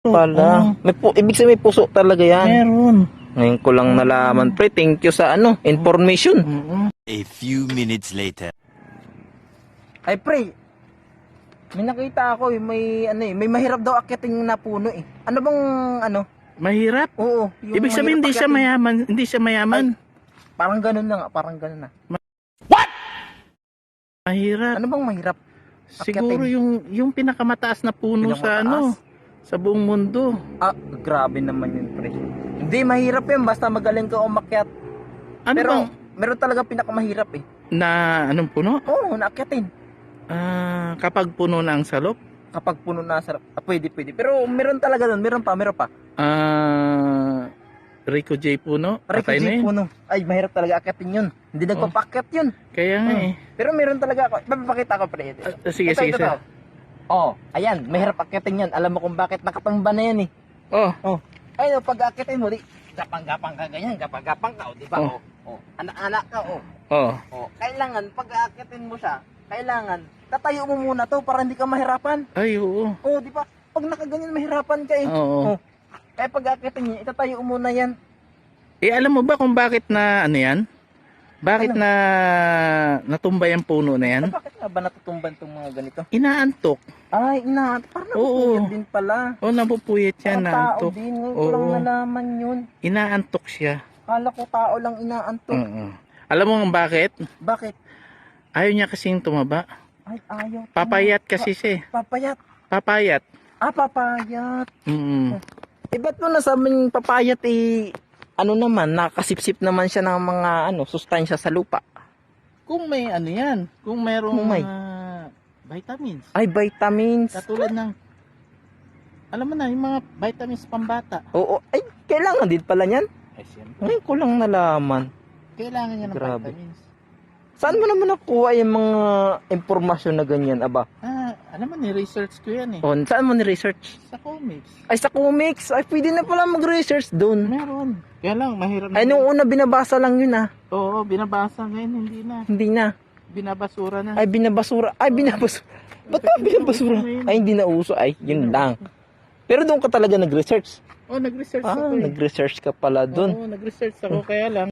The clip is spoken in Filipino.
Pala. Ibig sabihin may puso talaga yan. Meron. Ngayon ko lang nalaman, pre. Thank you sa information. A few minutes later. Ay, pre. May nakita ako, may may mahirap daw akyatin na puno eh. Ano bang Mahirap? Oo. Ibig sabihin hindi siya mayaman. Hindi siya mayaman. Parang ganun na nga, parang ganun na. Mahirap. Ano bang mahirap? Siguro yung pinakamataas na puno sa sa buong mundo. Ah, grabe naman yun, pre. Hindi mahirap yun, basta magaling ka umakyat. Ano Pero bang meron talaga pinakamahirap eh. na anong puno? Oo, naakyatin. Kapag puno na ang salop? Kapag puno na sarap, pwede. Pero meron talaga doon, meron pa. Rico J. Puno? Rico Patay na J. yun. Puno. Ay, mahirap talaga akyatin yun. Hindi nagpapakyat yun. Kaya nga eh. Pero meron talaga ako. Papakita ko, pre. Sige, sige, sir. Oh, ayan, mahirap akyatin yan. Alam mo kung bakit nakatumba na yan eh. Oh, Ayun, pag akyatin mo, gapang-gapang ka ganyan, gapang-gapang ka, di ba? Oh. Anak-anak ka, oh. Kailangan, pag akyatin mo siya, kailangan, tatayo mo muna to para hindi ka mahirapan. Ay, oo. Di ba? Pag nakaganyan, mahirapan ka eh. Oo. Kaya pag akyatin niya, itatayo mo muna yan. Alam mo ba kung bakit na yan? Bakit na natumba yung puno na yan? Bakit nga ba natutumban tong mga ganito? Inaantok. Ay, parang Oo. napupuyat din pala. Napupuyat siya, Parang tao naantok. din, ngayon ko lang nalaman yun. Inaantok siya. Kala ko tao lang inaantok. Alam mo kung bakit? Bakit? Ayaw niya kasing tumaba. Ay, ayaw. Papayat kasi siya. Papayat. Papayat. Papayat. Ba't mo nasabing papayat naman, nakasipsip naman siya ng mga sustansya sa lupa. Kung may yan, kung merong Kung may vitamins. Ay, vitamins. Katulad ng, alam mo na, yung mga vitamins pambata. Oo, ay, kailangan din pala niyan. Ay, siyempre. Ngayon ko lang nalaman. Kailangan niya ng Grabe. vitamins. Saan mo naman nakuha yung mga impormasyon na ganyan, aba? Alam mo, ni-research ko yan eh. Saan mo ni-research? Sa comics. Ay, sa comics. Ay, pwede na pala mag-research doon. Meron. Kaya lang, mahirap na. Ay, nung una binabasa lang yun Oo, binabasa ngayon, hindi na. Hindi na. Binabasura na. Ay, binabasura. Ba't ka binabasura? Ay, hindi na uso. Ay, yun lang. Pero doon ka talaga nag-research. Nag-research ako eh. Nag-research ka pala doon. Oo, nag-research ako, kaya lang.